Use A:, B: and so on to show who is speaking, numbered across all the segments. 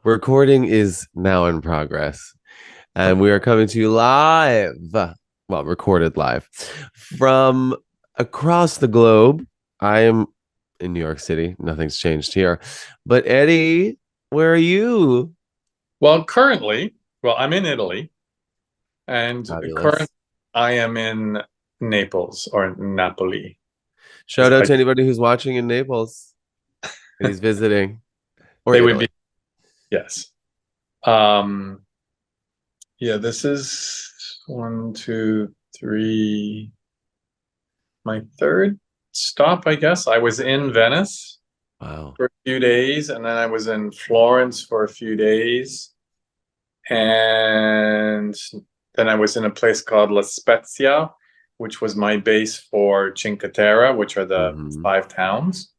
A: Recording is now in progress, and we are coming to you live, well, recorded live from across the globe. I am in New York City. Nothing's changed here. But Eddie, where are you?
B: Well, currently, I'm in Italy, and currently
A: Fabulous.
B: I am in Naples or Napoli.
A: Shout out
B: I,
A: to anybody who's watching in Naples and he's visiting, or
B: they would be,
A: Italy.
B: yes. Um, yeah, this is one, two, three, my third stop, I guess. I was in Venice
A: Wow.
B: for a few days, and then I was in Florence for a few days, and then I was in a place called La Spezia, which was my base for Cinque Terre, which are the
A: Hmm.
B: five towns.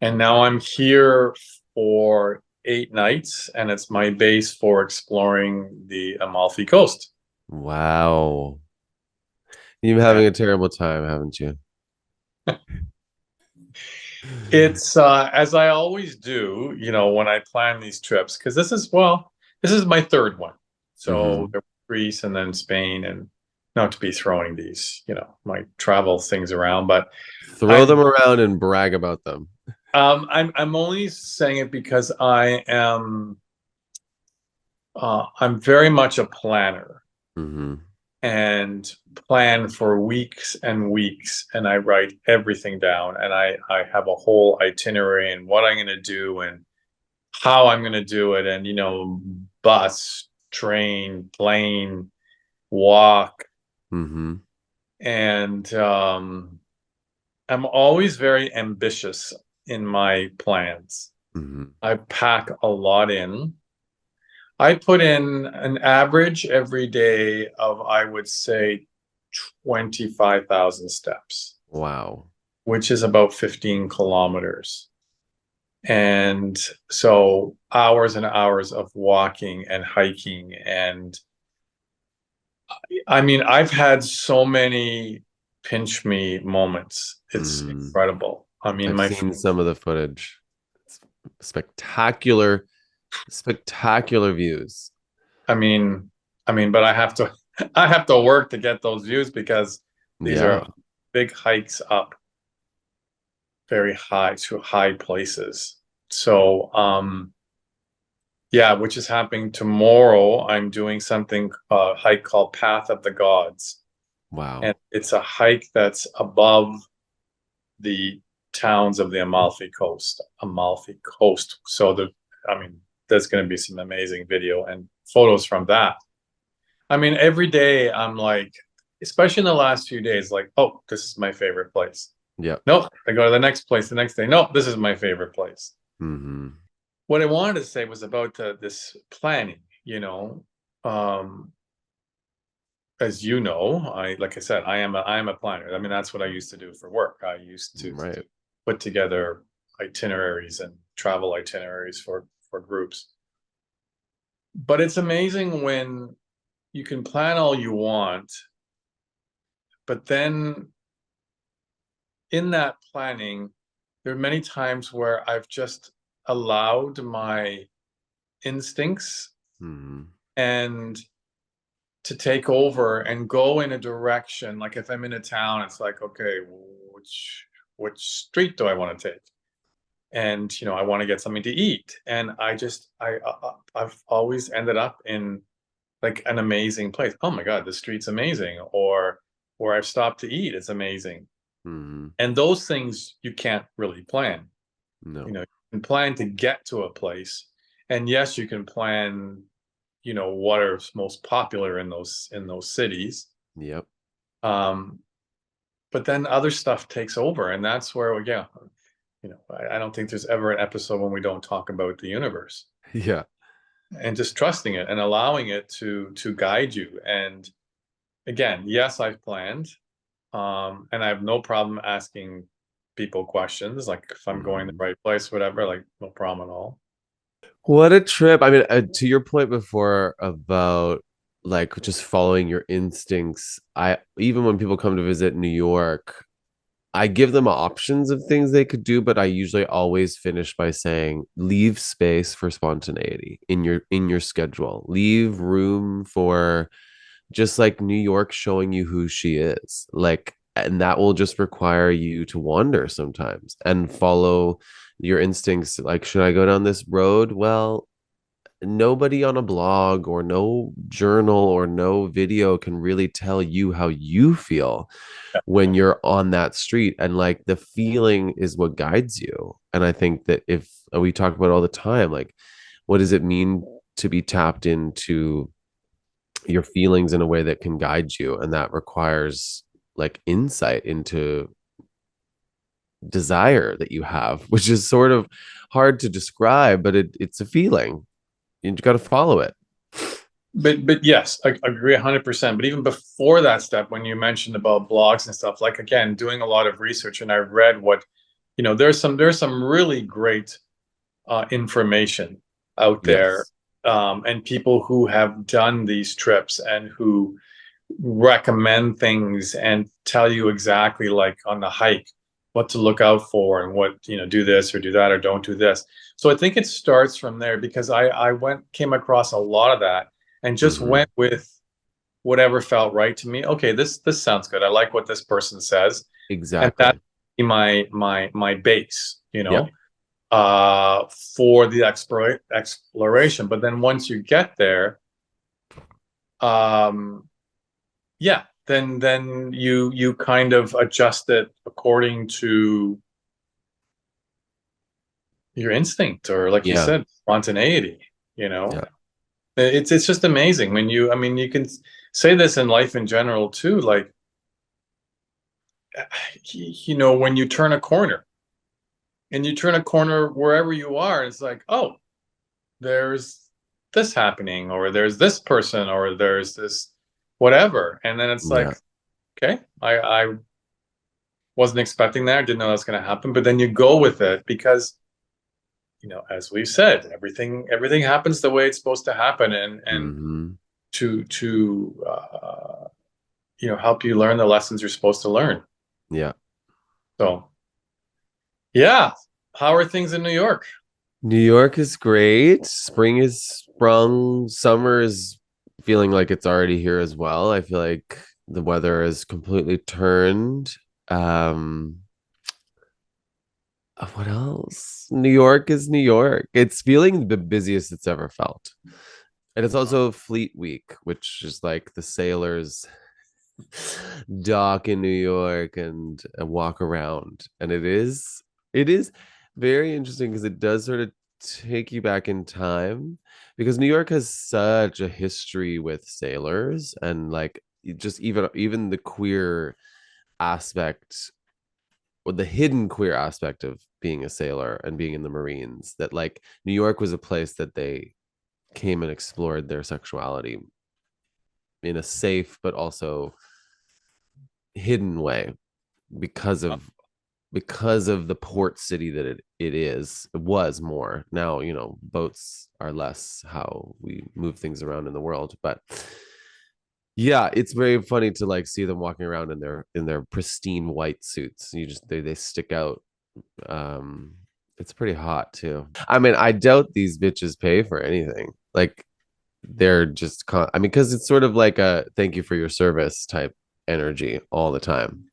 B: And now I'm here for 8 nights, and it's my base for exploring the Amalfi Coast.
A: Wow. You've been
B: And
A: having a terrible time, haven't you?
B: it's as I always do, when I plan these trips, because this is my third one. So
A: Hmm.
B: there was Greece and then Spain, and not to be throwing these, my travel things around, but
A: Throw
B: I'm
A: them around and brag about them.
B: I'm only saying it because I'm very much a planner
A: Hmm.
B: and plan for weeks and weeks, and I write everything down, and I have a whole itinerary and what I'm going to do and how I'm going to do it, and bus, train, plane, walk,
A: Hmm.
B: and I'm always very ambitious in my plans.
A: Hmm.
B: I pack a lot in. I put in an average every day of, I would say, 25,000 steps,
A: Wow.
B: which is about 15 kilometers. And so hours and hours of walking and hiking. And I mean, I've had so many pinch me moments. It's
A: Hmm.
B: incredible. I mean,
A: I've seen some of the footage. It's spectacular, spectacular views.
B: I mean, but I have to, I have to work to get those views because these are
A: Yeah.
B: big hikes up very high to high places. So, yeah, which is happening tomorrow. I'm doing something hike called Path of the Gods, and
A: Wow.
B: it's a hike that's above the towns of the Amalfi Coast. Amalfi Coast. So I mean, there's going to be some amazing video and photos from that. I mean, every day I'm like, especially in the last few days, like, oh, this is my favorite place.
A: Yep.
B: Nope, I go to the next place the next day. Nope, this is my favorite place.
A: Hmm.
B: What I wanted to say was about this planning, um, as you know, like I said, I am a planner. I mean, that's what I used to do for work. I used to
A: Right.
B: put together itineraries and travel itineraries for groups. But it's amazing when you can plan all you want, but then in that planning, there are many times where I've just allowed my instincts
A: Hmm.
B: and to take over and go in a direction. Like if I'm in a town, it's like, okay, which street do I want to take? And I want to get something to eat, and I've always ended up in like an amazing place. Oh my God, the street's amazing, or where I've stopped to eat, it's amazing.
A: Hmm.
B: And those things you can't really plan.
A: No.
B: You can plan to get to a place, and yes, you can plan what are most popular in those cities,
A: Yep.
B: um but then other stuff takes over, and that's where yeah, I don't think there's ever an episode when we don't talk about the universe
A: Yeah.
B: and just trusting it and allowing it to guide you. And again, yes, I've planned, and I have no problem asking people questions, like if I'm going the
A: Hmm.
B: right place, whatever, like no problem at all.
A: What a trip. I mean, to your point before about just following your instincts, I even when people come to visit New York, I give them options of things they could do, but I usually always finish by saying leave space for spontaneity in your schedule. Leave room for just like New York showing you who she is. Like, and that will just require you to wander sometimes and follow your instincts. Like, should I go down this road? Well, nobody on a blog or no journal or no video can really tell you how you feel when you're on that street. And like the feeling is what guides you. And I think that if we talk about it all the time, like, what does it mean to be tapped into your feelings in a way that can guide you? And that requires like insight into desire that you have, which is sort of hard to describe, but it's a feeling. You got to follow it.
B: But yes, I agree 100%. But even before that step, when you mentioned about blogs and stuff, like again, doing a lot of research, and I read what, there's some really great information out there,
A: Yes,
B: and people who have done these trips and who recommend things and tell you exactly, like on the hike, what to look out for and what, do this or do that or don't do this. So I think it starts from there, because I came across a lot of that and just
A: mm-hmm.
B: went with whatever felt right to me. Okay, this sounds good. I like what this person says, and that's
A: Exactly.
B: my base,
A: Yeah,
B: for the exploration. But then once you get there, um, yeah, then you kind of adjust it according to your instinct, or like you
A: yeah,
B: said, spontaneity. You know,
A: yeah.
B: it's just amazing when I mean, you can say this in life in general too. Like, when you turn a corner, and you turn a corner wherever you are, it's like, oh, there's this happening, or there's this person, or there's this whatever, and then it's
A: Yeah.
B: like, okay, I wasn't expecting that. I didn't know that's going to happen. But then you go with it because, as we've said, everything happens the way it's supposed to happen, and
A: Mm-hmm.
B: to help you learn the lessons you're supposed to learn.
A: Yeah.
B: So yeah, how are things in New York?
A: New York is great. Spring is sprung. Summer is feeling like it's already here as well. I feel like the weather has completely turned. Um, what else? New York is New York. It's feeling the busiest it's ever felt. And it's also Fleet Week, which is like the sailors dock in New York and walk around. And it is very interesting because it does sort of take you back in time, because New York has such a history with sailors and like just even the queer aspect, or the hidden queer aspect of being a sailor and being in the Marines, that like New York was a place that they came and explored their sexuality in a safe but also hidden way, because of the port city that it was more. Now, boats are less how we move things around in the world, but yeah, it's very funny to like see them walking around in their pristine white suits. You just they stick out. um it's pretty hot too. I mean, I doubt these bitches pay for anything. Like, they're just I mean, because it's sort of like a thank you for your service type energy all the time.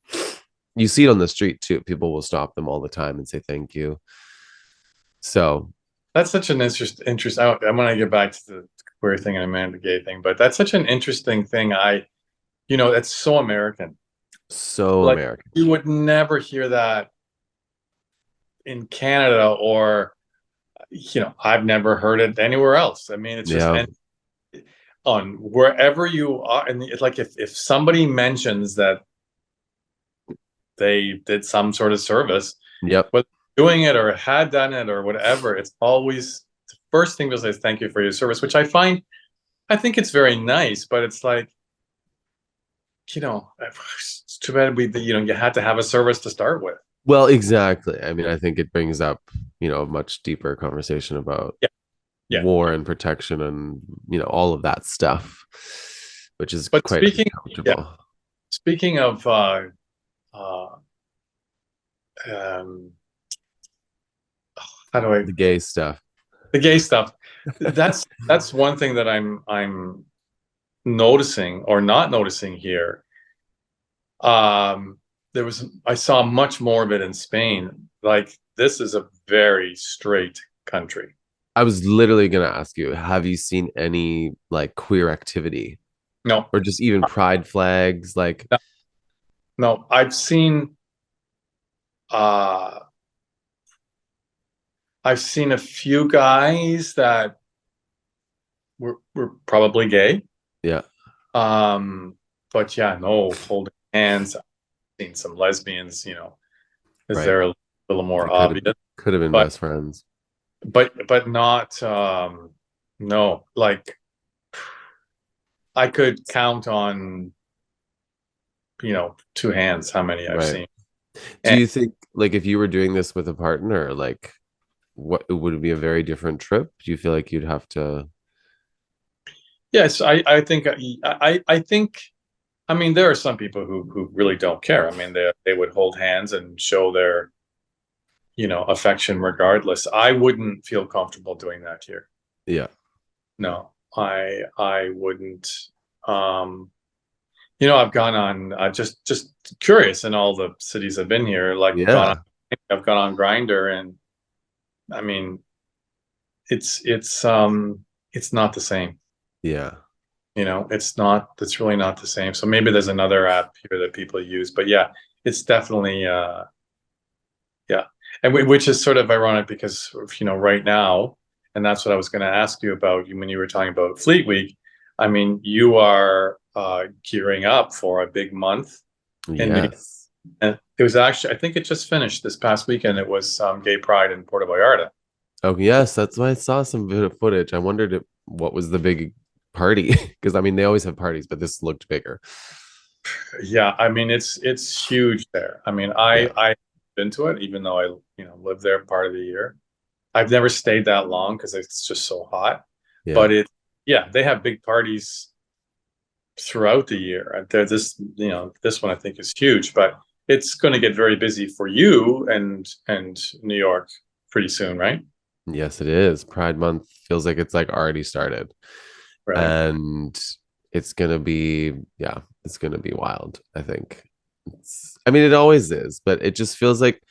A: You see it on the street too. People will stop them all the time and say thank you. So
B: That's such an interest. I'm going to get back to the queer thing and a man, the gay thing, but that's such an interesting thing. It's so American.
A: so
B: Like,
A: American.
B: you would never hear that in Canada, or, I've never heard it anywhere else. I mean, it's just,
A: Yeah.
B: and on wherever you are. And it's like, if somebody mentions that they did some sort of service,
A: Yep.
B: but doing it or had done it or whatever, it's always the first thing they'll say is thank you for your service, which I think it's very nice, but it's like, it's too bad you had to have a service to start with.
A: Well, exactly. I mean, I think it brings up, a much deeper conversation about
B: Yeah, yeah.
A: war and protection and, all of that stuff, which is
B: But
A: quite
B: yeah,
A: uncomfortable.
B: speaking of uh, um, how do I
A: The gay stuff.
B: the gay stuff. That's one thing that I'm noticing or not noticing here. Um, I saw much more of it in Spain. Like this is a very straight country.
A: I was literally gonna ask you, have you seen any like queer activity
B: No,
A: or just even pride flags? Like,
B: no, no. Uh I've seen a few guys that were probably gay.
A: yeah,
B: Um, but yeah, no holding hands. I've seen some lesbians, is
A: right.
B: there a little more
A: They
B: obvious,
A: could have been
B: but
A: best friends.
B: but not no, like I could count on, two hands how many I've
A: Right.
B: seen.
A: Do
B: And
A: you think like if you were doing this with a partner, like what would it be a very different trip? Do you feel like you'd have to?
B: yes, I think I mean there are some people who really don't care. I mean they would hold hands and show their, affection regardless. I wouldn't feel comfortable doing that here.
A: Yeah.
B: No, I wouldn't. Um, I've gone on just curious in all the cities I've been here. Like
A: Yeah.
B: I've gone on Grinder, and I mean, it's not the same.
A: Yeah.
B: It's really not the same. So maybe there's another app here that people use, but yeah, it's definitely yeah, and which is sort of ironic because right now, and that's what I was going to ask you about when you were talking about Fleet Week. I mean, you are gearing up for a big month in New York.
A: Yes.
B: And it was actually, I think it just finished this past weekend. It was Gay Pride in Puerto Vallarta.
A: Oh, yes. That's why I saw some bit of footage. I wondered what was the big party because I mean they always have parties, but this looked bigger.
B: Yeah, I mean it's huge there. I mean,
A: Yeah.
B: I've been to it, even though I live there part of the year. I've never stayed that long because it's just so hot.
A: Yeah.
B: But yeah, they have big parties throughout the year. This one I think is huge, but it's going to get very busy for you and New York pretty soon, right?
A: Yes, it is. Pride Month feels like it's like already started.
B: Right.
A: And it's gonna be, yeah, it's gonna be wild, I think. I mean, it always is, but it just feels like,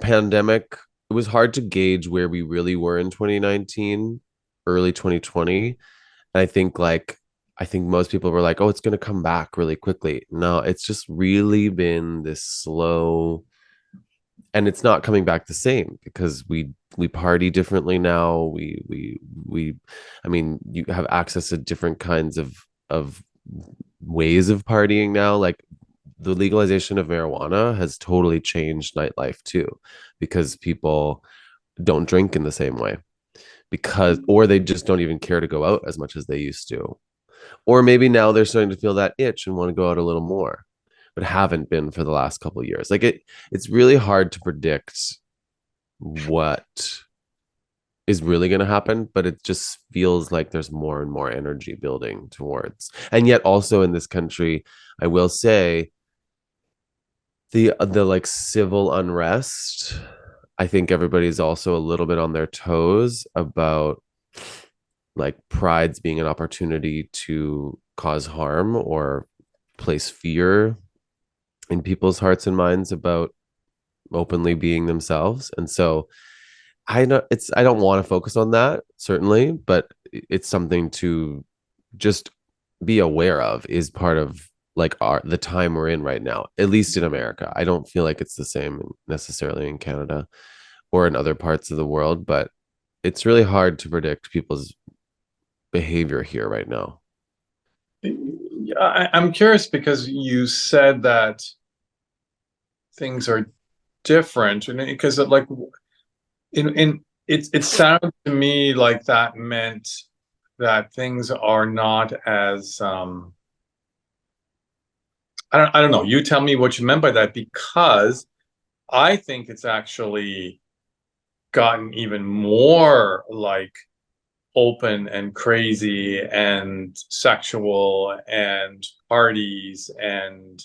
A: pandemic, it was hard to gauge where we really were in 2019, early 2020. And I think most people were like, oh, it's gonna come back really quickly. No, it's just really been this slow, and it's not coming back the same because we party differently now. We I mean, you have access to different kinds of ways of partying now. Like the legalization of marijuana has totally changed nightlife too, because people don't drink in the same way, because or they just don't even care to go out as much as they used to, or maybe now they're starting to feel that itch and want to go out a little more, but haven't been for the last couple of years. Like it's really hard to predict what is really going to happen, but it just feels like there's more and more energy building towards. And yet also in this country, I will say the like civil unrest, I think everybody's also a little bit on their toes about like prides being an opportunity to cause harm or place fear in people's hearts and minds about openly being themselves. And so I don't want to focus on that certainly, but it's something to just be aware of, is part of like the time we're in right now, at least in America. I don't feel like it's the same necessarily in Canada or in other parts of the world, but it's really hard to predict people's behavior here right now.
B: I'm curious because you said that things are different, and because like it sounded to me like that meant that things are not as I don't know. You tell me what you meant by that, because I think it's actually gotten even more like open and crazy and sexual and parties and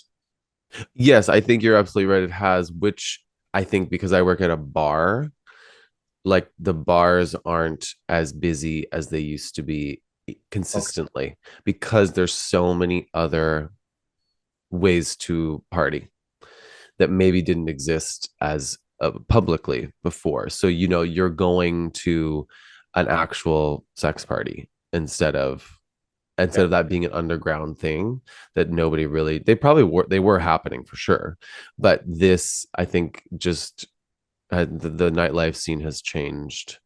A: Yes, I think you're absolutely right. It has, which I think because I work at a bar, like the bars aren't as busy as they used to be
B: Okay.
A: consistently because there's so many other ways to party that maybe didn't exist as publicly before. So, you're going to an actual sex party instead of that being an underground thing that nobody really they were happening for sure, but this I think just the nightlife scene has changed,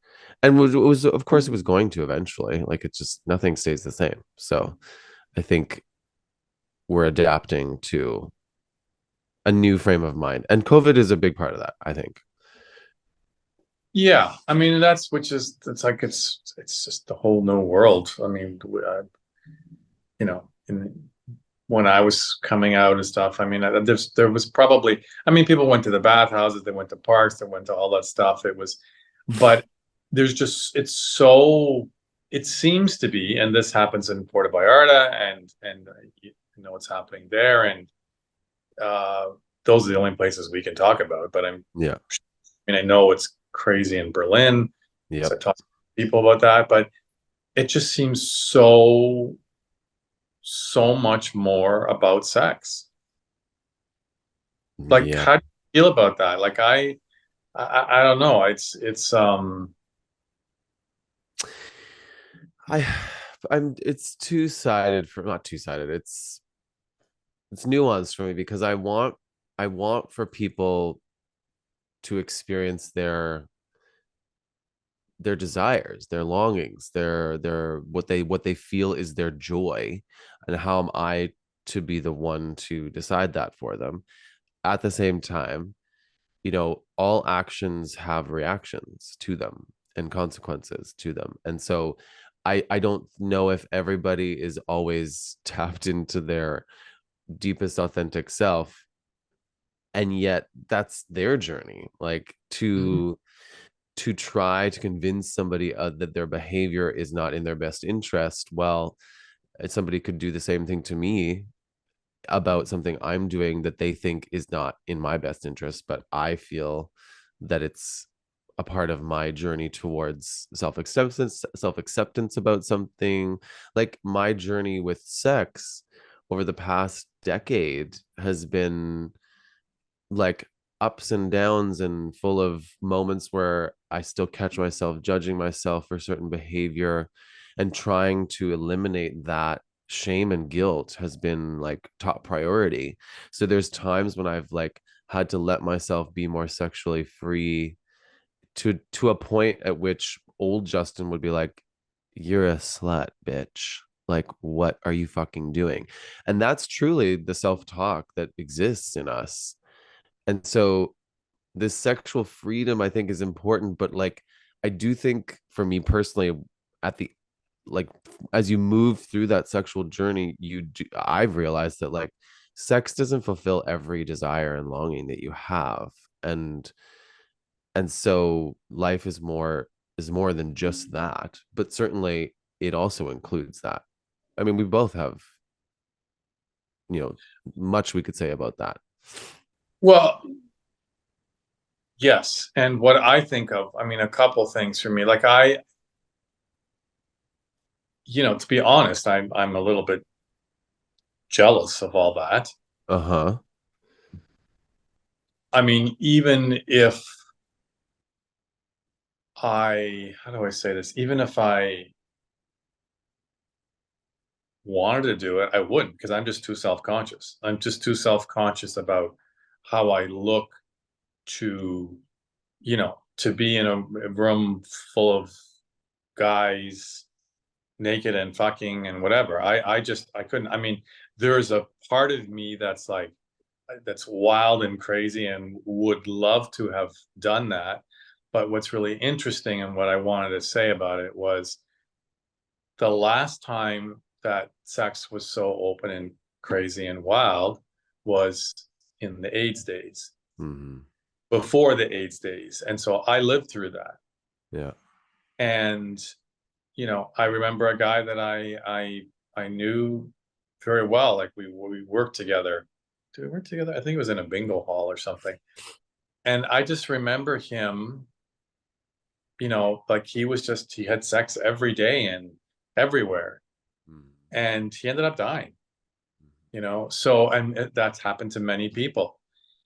A: and was of course it was going to eventually, like it's just nothing stays the same. So I think we're adapting to a new frame of mind, and COVID is a big part of that, I think.
B: Yeah, I mean that's which is it's like it's just the whole new world. I mean, in when I was coming out and stuff, I mean, there was probably, I mean, people went to the bathhouses, they went to parks, they went to all that stuff. It was, but there's just it seems to be, and this happens in Puerto Vallarta, and you know what's happening there, and uh, those are the only places we can talk about. But
A: Yeah.
B: I mean, I know it's crazy in Berlin, so
A: Yep.
B: I talked to people about that, but it just seems so much more about sex. Like,
A: Yeah.
B: how do you feel about that? Like, I don't know. It's
A: I I'm it's two-sided, for not two-sided. It's nuanced for me because I want for people to experience their desires, their longings, their what they feel is their joy, and how am I to be the one to decide that for them? At the same time, all actions have reactions to them and consequences to them. And so I don't know if everybody is always tapped into their deepest authentic self, and yet that's their journey, like to try to convince somebody that their behavior is not in their best interest. Well, somebody could do the same thing to me about something I'm doing that they think is not in my best interest, but I feel that it's a part of my journey towards self acceptance about something. Like my journey with sex over the past decade has been like ups and downs and full of moments where I still catch myself judging myself for certain behavior, and trying to eliminate that shame and guilt has been like top priority. So there's times when I've like had to let myself be more sexually free, to a point at which old Justin would be like, "You're a slut, bitch. Like, what are you fucking doing?" And that's truly the self-talk that exists in us. And so this sexual freedom I think is important, but like I do think for me personally, at the like as you move through that sexual journey, I've realized that like sex doesn't fulfill every desire and longing that you have. And so life is more than just that, but certainly it also includes that. I mean, we both have, you know, much we could say about that.
B: well, yes. And what I think of, I mean, a couple things for me. Like to be honest, I'm a little bit jealous of all that.
A: Uh-huh.
B: I mean, even if how do I say this? Even if I wanted to do it, I wouldn't because I'm just too self-conscious. I'm just too self-conscious about how I look to, to be in a room full of guys naked and fucking and whatever. I couldn't. I mean, there's a part of me that's like that's wild and crazy and would love to have done that. But what's really interesting and what I wanted to say about it was the last time that sex was so open and crazy and wild was in the AIDS days,
A: Hmm.
B: before the AIDS days. And so I lived through that.
A: Yeah.
B: And, I remember a guy that I knew very well. Like we worked together. Did we work together? I think it was in a bingo hall or something. And I just remember him, like he had sex every day and everywhere.
A: Mm.
B: And he ended up dying, So, and that's happened to many people.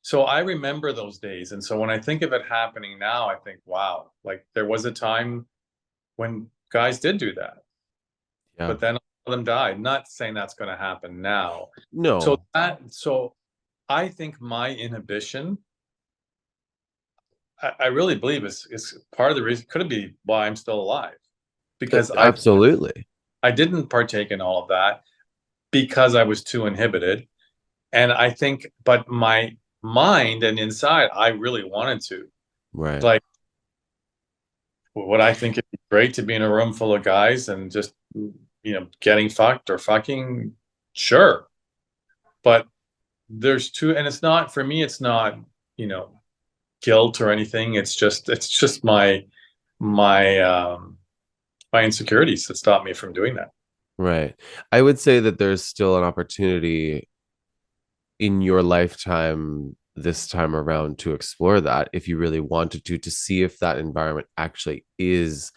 B: So I remember those days. And so when I think of it happening now, I think, wow, like there was a time when guys did do that,
A: Yeah.
B: but then all of them died. Not saying that's going to happen now. So
A: No.
B: so I think my inhibition, I really believe is part of the reason, could it be why I'm still alive? Because
A: Absolutely.
B: I didn't partake in all of that because I was too inhibited. And I think, but my mind and inside, I really wanted to.
A: Right.
B: Like, would I think it'd be great to be in a room full of guys and just, getting fucked or fucking? Sure. But there's two, and it's not, for me, it's not, you know, guilt or anything. It's just my, my insecurities that stop me from doing that.
A: Right. I would say that there's still an opportunity in your lifetime this time around to explore that if you really wanted to see if that environment actually is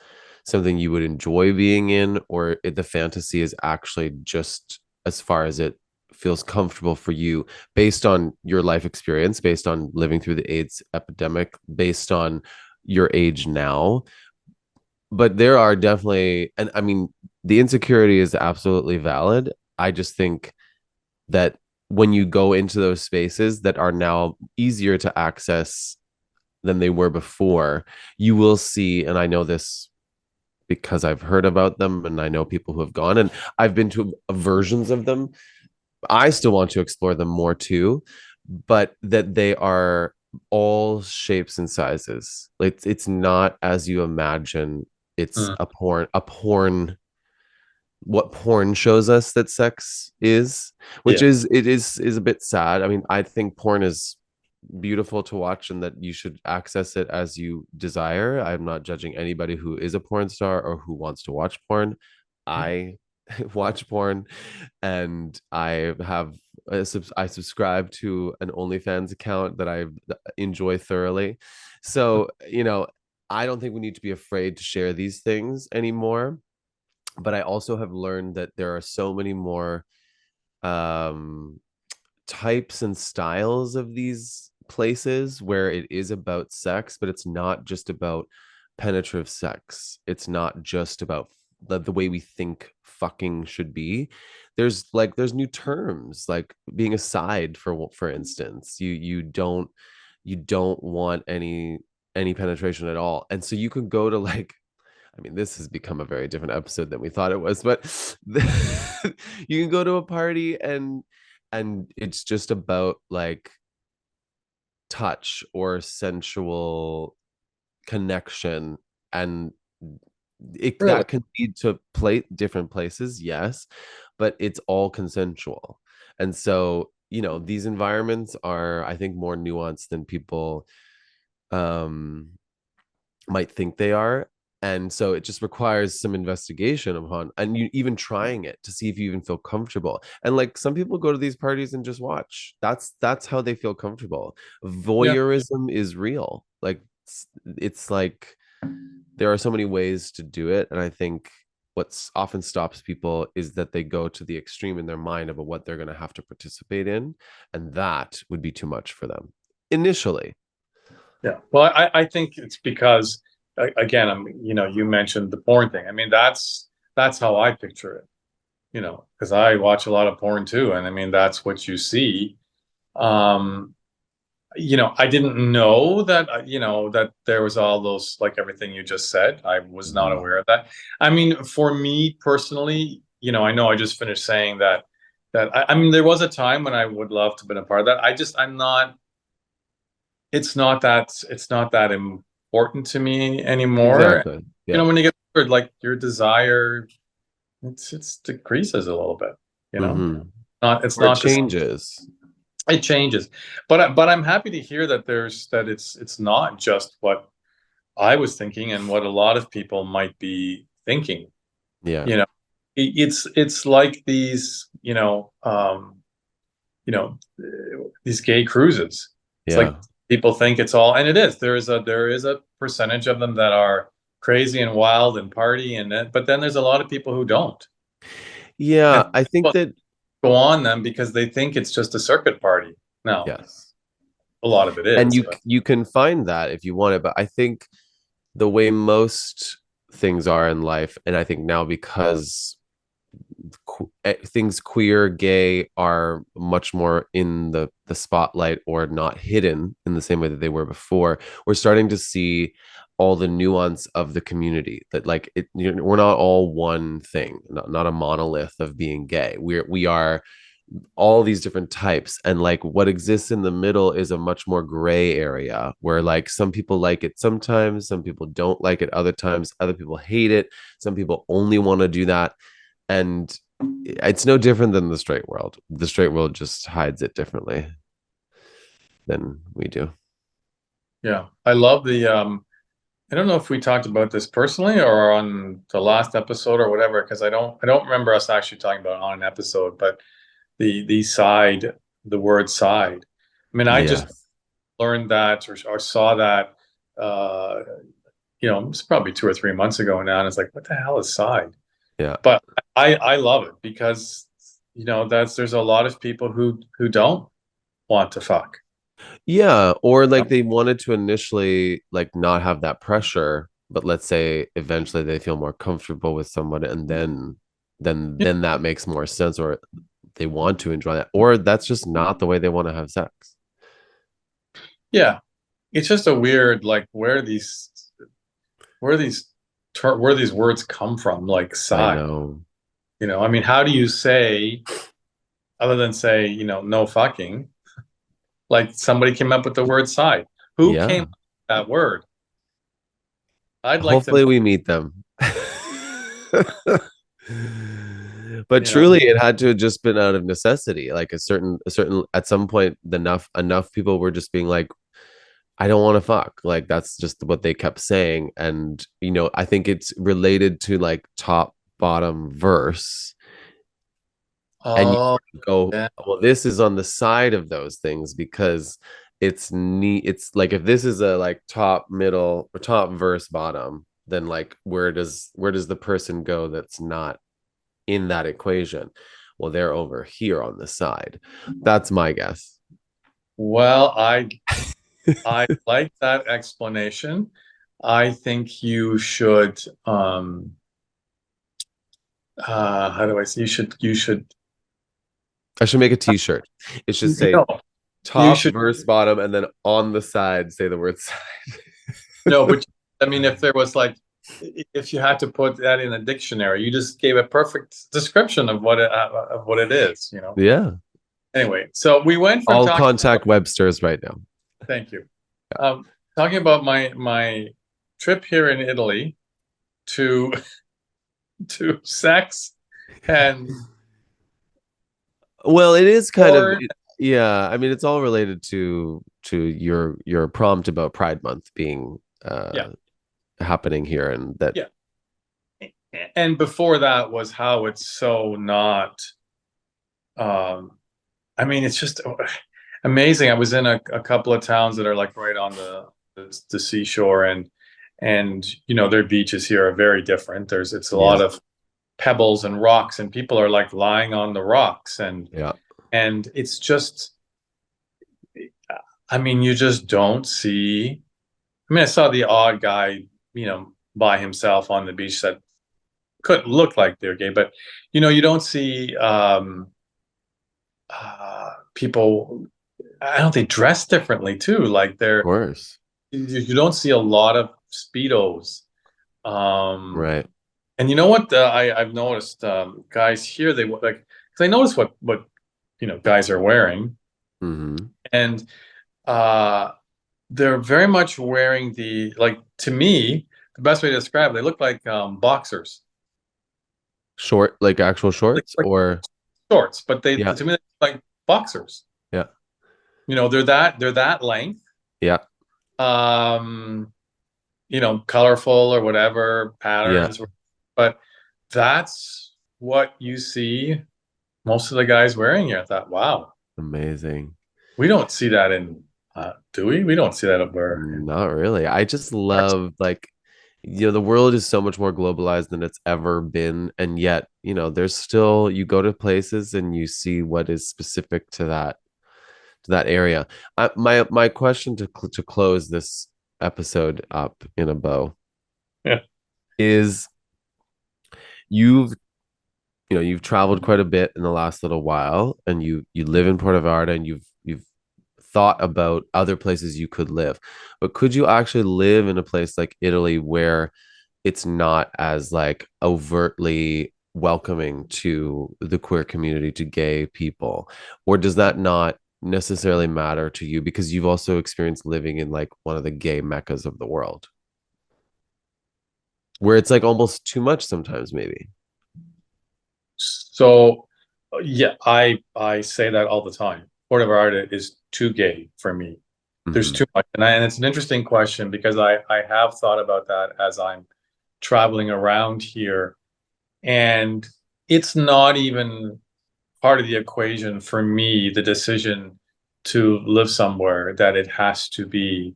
A: something you would enjoy being in, or if the fantasy is actually just as far as it feels comfortable for you based on your life experience, based on living through the AIDS epidemic, based on your age now. But there are definitely, and I mean, the insecurity is absolutely valid. I just think that when you go into those spaces that are now easier to access than they were before, you will see, and I know this because I've heard about them and I know people who have gone, and I've been to versions of them. I still want to explore them more too, but that they are all shapes and sizes. Like it's not as you imagine. It's
B: Mm,
A: a porn, what porn shows us that sex is, which
B: yeah.
A: is a bit sad. I mean, I think porn is beautiful to watch and that you should access it as you desire. I'm not judging anybody who is a porn star or who wants to watch porn. I watch porn, and I subscribe to an OnlyFans account that I enjoy thoroughly. So, I don't think we need to be afraid to share these things anymore, but I also have learned that there are so many more um, types and styles of these places where it is about sex, but it's not just about penetrative sex. It's not just about the way we think fucking should be. There's new terms like being a side, for instance. You don't want any penetration at all, and so you can go to, like, I mean, this has become a very different episode than we thought it was, but you can go to a party and it's just about like touch or sensual connection, and
B: Really?
A: that can lead to play different places, yes, but it's all consensual. And so, these environments are, I think, more nuanced than people um might think they are. And so it just requires some investigation upon, and you even trying it to see if you even feel comfortable. And like some people go to these parties and just watch. That's how they feel comfortable.
B: Yeah.
A: Voyeurism is real. Like it's like there are so many ways to do it. And I think what's often stops people is that they go to the extreme in their mind about what they're going to have to participate in. And that would be too much for them initially.
B: Yeah. Well, I think it's because, again, you mentioned the porn thing. I mean, that's how I picture it, because I watch a lot of porn too. And I mean, that's what you see. Um, I didn't know that, that there was all those, like everything you just said. I was not
A: Mhm.
B: aware of that. I mean, for me personally, I know I just finished saying that I mean, there was a time when I would love to have been a part of that. I'm not, it's not that important to me anymore.
A: Exactly. Yeah.
B: When you get older, like your desire, it's decreases a little bit, you know?
A: Hmm.
B: Not it's
A: Or it
B: not just
A: changes.
B: it changes. But I'm happy to hear that it's not just what I was thinking and what a lot of people might be thinking.
A: Yeah.
B: You know, it's like these, you know, these gay cruises. It's like
A: Yeah.
B: People think it's all, and it is. There is a percentage of them that are crazy and wild and party, and then, but then there's a lot of people who don't, and
A: Yeah, I think
B: people
A: that
B: go on them because they think it's just a circuit party. No,
A: yes.
B: a lot of it
A: And
B: is,
A: you
B: but
A: you can find that if you want it, but I think the way most things are in life, and I think now because things queer, gay are much more in the spotlight or not hidden in the same way that they were before. We're starting to see all the nuance of the community that like we're not all one thing, not a monolith of being gay. We are all these different types, and like what exists in the middle is a much more gray area where like some people like it sometimes, some people don't like it other times, other people hate it, some people only want to do that. And it's no different than the straight world. The straight world just hides it differently than we do.
B: yeah, I love the I don't know if we talked about this personally or on the last episode or whatever, because I don't remember us actually talking about it on an episode, but the side, the word side. I mean, I just
A: Yes.
B: learned that or saw that uh it's probably 2 or 3 months ago now, and it's like, what the hell is side?
A: Yeah.
B: But I love it because there's a lot of people who don't want to fuck.
A: Yeah. Or like they wanted to initially like not have that pressure, but let's say eventually they feel more comfortable with someone and then that makes more sense, or they want to enjoy that. Or that's just not the way they want to have sex.
B: Yeah, it's just a weird, like, where these where these words come from, like
A: I
B: side.
A: know.
B: I mean, how do you say, other than say, no fucking, like somebody came up with the word side? Who came
A: Yeah.
B: up with that word? I'd like to know.
A: Hopefully we meet them. But
B: you know
A: truly it had to have just been out of necessity. Like a certain at some point enough people were just being like, I don't want to fuck. Like that's just what they kept saying. And I think it's related to like top, bottom, verse. And you
B: oh
A: sort of go,
B: yeah.
A: well, this is on the side of those things because it's neat. It's like if this is a like top, middle, or top, verse, bottom, then like where does the person go that's not in that equation? Well, they're over here on the side. That's my guess.
B: Well, I like that explanation. I think you should how do I say, you should
A: I should make a t-shirt. It should say
B: no, you
A: top,
B: should
A: verse, bottom, and then on the side say the word side.
B: no, but I mean, if there was like, if you had to put that in a dictionary, you just gave a perfect description of what it is,
A: Yeah.
B: Anyway, so we went from
A: I'll
B: talking
A: contact Webster's right now.
B: thank you. Talking about my trip here in Italy to to sex and
A: Well, it is kind of
B: porn.
A: yeah. I mean, it's all related to your prompt about Pride Month being
B: Yeah,
A: happening here, and that
B: yeah. And before that was how it's so not. Um, I mean, it's just amazing. I was in a couple of towns that are like right on the seashore, and their beaches here are very different. It's a
A: yeah,
B: lot of pebbles and rocks, and people are like lying on the rocks,
A: yeah,
B: and it's just, I mean, you just don't see. I mean, I saw the odd guy, by himself on the beach that could look like they're gay, but you don't see people. I don't think dress differently too. Like
A: of
B: they're
A: course,
B: you don't see a lot of speedos. Um,
A: right.
B: and you know what? I've noticed guys here they like, because I notice what guys are wearing,
A: Hmm.
B: and uh, they're very much wearing like, to me, the best way to describe it, they look like boxers,
A: Short, like actual shorts,
B: like
A: or
B: shorts, but they
A: yeah,
B: to me they look like boxers.
A: yeah,
B: They're that length.
A: yeah,
B: Um, colorful or whatever
A: yeah.
B: patterns, but that's what you see most of the guys wearing here. I thought, wow,
A: Amazing.
B: we don't see that in. Do we? We don't see that up where.
A: Not really. I just love like the world is so much more globalized than it's ever been, and yet, there's still you go to places and you see what is specific to that area. My question to close this episode up in a bow
B: Yeah.
A: is you've you've traveled quite a bit in the last little while, and you live in Puerto Vallarta, and you've thought about other places you could live, but could you actually live in a place like Italy where it's not as like overtly welcoming to the queer community, to gay people, or does that not necessarily matter to you because you've also experienced living in like one of the gay meccas of the world where it's like almost too much sometimes maybe.
B: So, yeah, I say that all the time. Puerto Vallarta is too gay for me. There's
A: Mm-hmm.
B: too much, and it's an interesting question because I have thought about that as I'm traveling around here, and it's not even part of the equation for me, the decision to live somewhere, that it has to be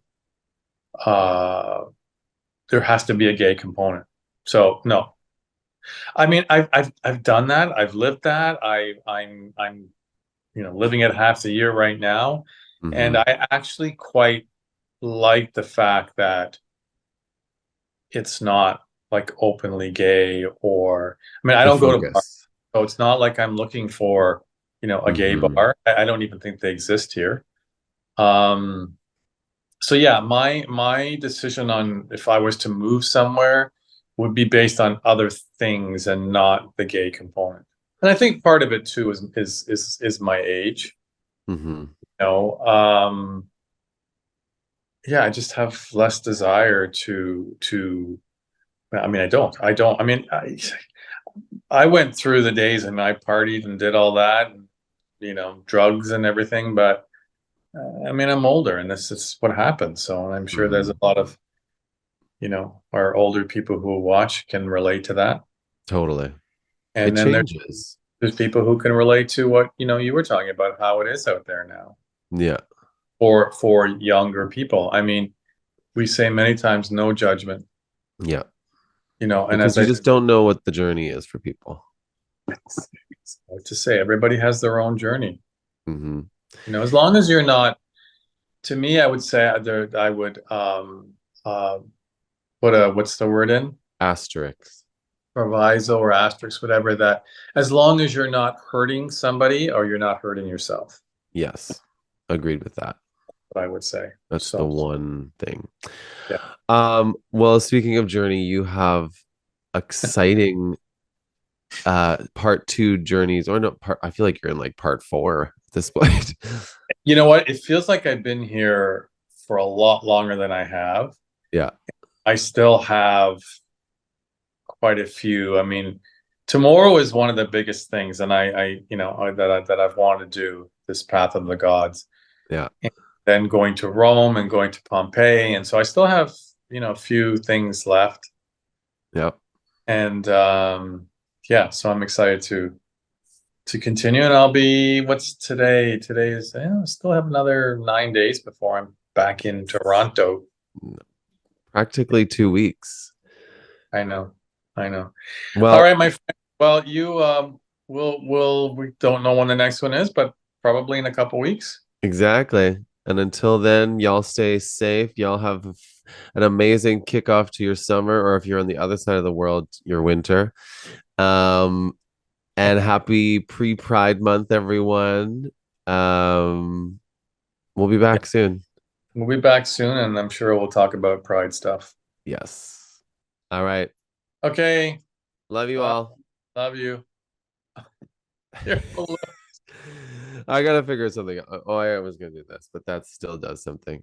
B: uh there has to be a gay component. So no. I mean, I've done that. I've lived that. I'm living at half the year right now, and
A: Mm-hmm.
B: I actually quite like the fact that it's not like openly gay, or I mean, I
A: The
B: don't go to bars,
A: focus.
B: so it's not like I'm looking for, a gay
A: Mm-hmm.
B: bar. I don't even think they exist here. Um, so yeah, my decision on if I was to move somewhere would be based on other things and not the gay component. And I think part of it too is my age.
A: Mm-hmm.
B: You know, yeah, I just have less desire to. I mean, I don't. I mean, I went through the days and I partied and did all that, and, drugs and everything. But I mean, I'm older, and this is what happens. So I'm sure there's
A: Mm-hmm.
B: a lot of our older people who watch can relate to that.
A: Totally. It
B: And then
A: changes.
B: there's people who can relate to what, you were talking about, how it is out there now
A: Yeah.
B: for younger people. I mean, we say many times, no judgment,
A: Yeah.
B: and
A: Because
B: as
A: you
B: I
A: just don't know what the journey is for people.
B: like to say, everybody has their own journey.
A: Mm-hmm.
B: As long as you're not, to me, I would say I would uh put a, what's the word in?
A: Asterisks.
B: Proviso or asterisk, whatever, that as long as you're not hurting somebody or you're not hurting yourself,
A: Yes. Agreed with that.
B: what I would say.
A: That's the
B: So
A: one thing.
B: yeah.
A: Well, speaking of journey, you have exciting part two journeys, or no part, I feel like you're in like part four at this point.
B: You know what? It feels like I've been here for a lot longer than I have.
A: Yeah.
B: I still have quite a few. I mean, tomorrow is one of the biggest things, and that I've wanted to do, this Path of the Gods.
A: Yeah.
B: And then going to Rome and going to Pompeii, and so I still have a few things left,
A: Yeah.
B: and yeah, so I'm excited to continue. And I'll be, what's today? Today is, I still have another 9 days before I'm back in Toronto.
A: Practically 2 weeks.
B: I know, I know. All
A: Well,
B: right, my friend. Well, you we don't know when the next one is, but probably in a couple weeks.
A: exactly. And until then, y'all stay safe. Y'all have an amazing kickoff to your summer, or if you're on the other side of the world, your winter. Um, and happy pre-Pride month, everyone. Um, we'll be
B: Yeah,
A: back soon.
B: we'll be back soon, and I'm sure we'll talk about Pride stuff.
A: Yes. All right.
B: Okay.
A: Love you
B: Bye.
A: all.
B: Love you. You're
A: I gotta figure something out. Oh, I was gonna do this, but that still does something.